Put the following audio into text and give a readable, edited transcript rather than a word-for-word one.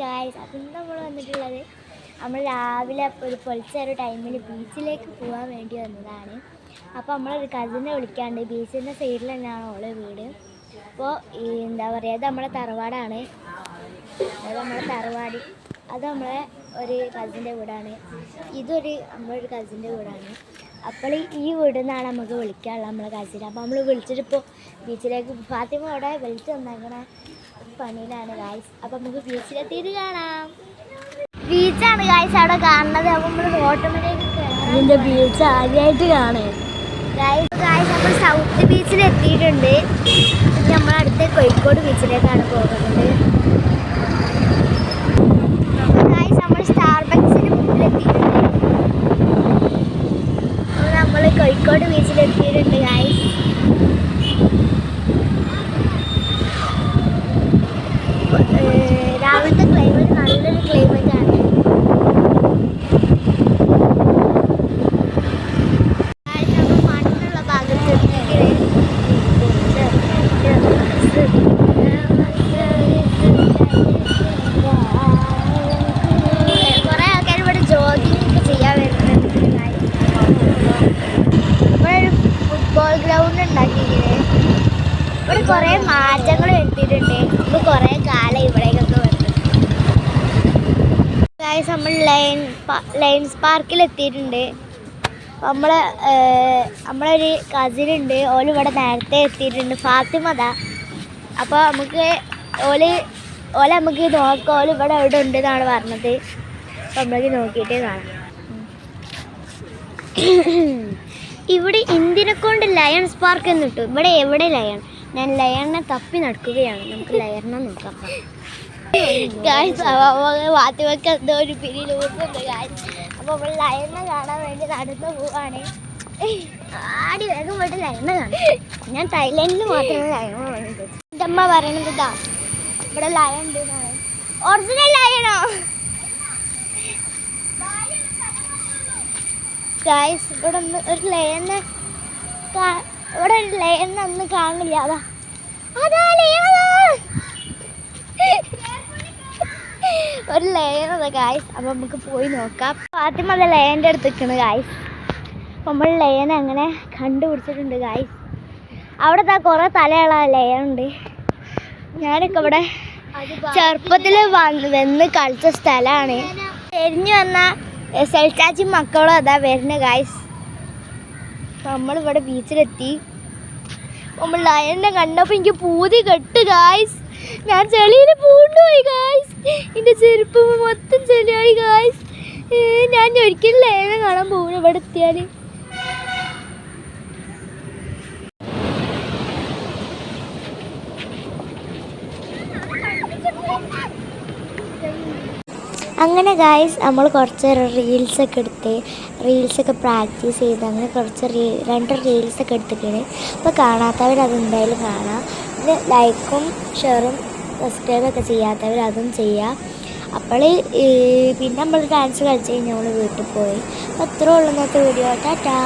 Guys, അപ്പം ഇന്ന് നമ്മൾ വന്നിട്ടുള്ളത് നമ്മൾ രാവിലെ ഒരു പൊളിച്ചൊരു ടൈമിൽ ബീച്ചിലേക്ക് പോകാൻ വേണ്ടി വന്നതാണ്. അപ്പോൾ നമ്മളൊരു കസിനെ വിളിക്കാണ്ട്. ബീച്ചിൻ്റെ സൈഡിൽ തന്നെയാണ് ഓളെ വീട്. അപ്പോൾ എന്താ പറയുക, അത് നമ്മളെ തറവാടാണ്. അത് നമ്മളെ ഒരു കസിൻ്റെ വീടാണ്. ഇതൊരു നമ്മളൊരു കസിൻ്റെ വീടാണ്. അപ്പോൾ ഈ വീട്ടിൽ നിന്നാണ് നമുക്ക് വിളിക്കാനുള്ളത് നമ്മളെ കസിനെ. അപ്പോൾ നമ്മൾ വിളിച്ചിട്ടിപ്പോൾ ബീച്ചിലേക്ക് ഫാത്തിമ അവിടെ വിളിച്ച് വന്നേക്കണ പണിയിലാണ് ഗായ്സ്. അപ്പം നമുക്ക് ബീച്ചിലെത്തിയിട്ട് കാണാം. ബീച്ചാണ് ഗായ്സ് അവിടെ കാണുന്നത്. അപ്പം നമ്മൾ ഓട്ടോമാറ്റിക് ഇതിൻ്റെ ബീച്ച് ആദ്യമായിട്ട് കാണുക ഗായ്സ്. നമ്മൾ സൗത്ത് ബീച്ചിലെത്തിയിട്ടുണ്ട്. നമ്മൾ അടുത്ത കോഴിക്കോട് ബീച്ചിലേക്കാണ് പോകുന്നത് ഗായ്സ്. നമ്മൾ സ്റ്റാർബക്സിന് മുന്നിലെത്തിയിട്ടുണ്ട്. അപ്പോൾ നമ്മൾ കോഴിക്കോട് ബീച്ചിലെത്തിയിട്ടുണ്ട് ഗായ്സ്. രാവിലത്തെ ക്ലൈമറ്റ് നല്ലൊരു ക്ലൈമറ്റാണ്. നമ്മൾ മണ്ണുള്ള ഭാഗത്ത് കുറേ ആൾക്കാർ ഇവിടെ ജോഗിങ് ഒക്കെ ചെയ്യാൻ വരുന്നുണ്ട്. ഇവിടെ ഒരു ഫുട്ബോൾ ഗ്രൗണ്ട് ഉണ്ടാക്കിയിരിക്കുന്നത്. ഇവിടെ കുറേ മാറ്റങ്ങൾ വരുത്തിയിട്ടുണ്ട്. ഇപ്പോൾ കുറേ കാലം ഇവിടേക്കൊക്കെ വരുന്നത്. നമ്മൾ ലയൺസ് പാർക്കിലെത്തിയിട്ടുണ്ട്. നമ്മളൊരു കസിനുണ്ട്. ഓല് ഇവിടെ നേരത്തെ എത്തിയിട്ടുണ്ട്, ഫാത്തിമത. അപ്പോൾ ഓല് നമുക്ക് നോക്കാം. ഓല് ഇവിടെ എവിടെ ഉണ്ട് എന്നാണ് പറഞ്ഞത്. അപ്പോൾ നമ്മൾക്ക് നോക്കിയിട്ട് കാണാം. ഇവിടെ ഇന്ത്യനെ കൊണ്ട് ലയൺസ് പാർക്ക് എന്ന് കിട്ടും. ഇവിടെ എവിടെ ലയൺ? ഞാൻ ലയണിനെ തപ്പി നടക്കുകയാണ്. നമുക്ക് ലയണിനെ നോക്കാം. വാത്തിവയ്ക്ക് എന്തോ ഒരു പിരി ലൂസുണ്ട് ഗായ്സ്. അപ്പോൾ നമ്മൾ ലയണിനെ കാണാൻ വേണ്ടി നടന്നു പോവാണ്. ആടി വേഗം പോയിട്ട് ലയണിനെ കാണാം. ഞാൻ തായ്ലൻഡിൽ മാത്രമേ ലയണിനെ വേണ്ടത്. എൻ്റെ അമ്മ പറയണത് ഇതാ, ഇവിടെ ലയൺ ഉണ്ട് എന്നാണ്. ഒറിജിനൽ ലയണോ ഗായ്സ്? ഇവിടെ ഒന്ന് ഒരു ലയണിനെ ഒന്നും കാണില്ല. അതാ ഒരു ലയണതാ ഗായ്സ്. അപ്പം നമുക്ക് പോയി നോക്കാം. ആദ്യം അത് ലയൻ്റെ അടുത്ത് നിൽക്കുന്നത് ഗായ്സ്. അപ്പം നമ്മൾ ലയനെ അങ്ങനെ കണ്ടുപിടിച്ചിട്ടുണ്ട് ഗായ്സ്. അവിടെ കുറേ തലയുള്ള ലയനുണ്ട്. ഞാനൊക്കെ ഇവിടെ ചെറുപ്പത്തിൽ വന്ന് കളിച്ച സ്ഥലമാണ്. എരിഞ്ഞു വന്ന സെൽച്ചാച്ചി മക്കളും അതാ വരുന്നത് ഗായ്സ്. നമ്മളിവിടെ ബീച്ചിലെത്തി. നമ്മൾ ലയനെ കണ്ടപ്പോൾ എനിക്ക് പൂതി കെട്ട് ഗായ്സ്. ഞാൻ ചെളിയിൽ പൂണ്ടുപോയി ഗായ്സ്. എൻ്റെ ചെരുപ്പ് മൊത്തം ചെളിയായി ഗായ്സ്. ഞാൻ ഒരിക്കലും ലയനെ കാണാൻ പോകുന്നു ഇവിടെ എത്തിയാൽ. അങ്ങനെ ഗായ്സ് നമ്മൾ കുറച്ച് റീൽസൊക്കെ എടുത്ത് റീൽസൊക്കെ പ്രാക്ടീസ് ചെയ്ത് അങ്ങനെ കുറച്ച് 2 റീൽസൊക്കെ എടുത്തിട്ടുണ്ട്. അപ്പോൾ കാണാത്തവർ അതെന്തായാലും കാണാം. പിന്നെ ലൈക്കും ഷെയറും സബ്സ്ക്രൈബൊക്കെ ചെയ്യാത്തവർ അതും ചെയ്യാം. അപ്പോൾ പിന്നെ നമ്മൾ ഡാൻസ് കളിച്ച് കഴിഞ്ഞ് നമ്മൾ വീട്ടിൽ പോയി. അപ്പോൾ അത്രേ ഉള്ളൂ ഇന്നത്തെ വീഡിയോ. ടാറ്റാ.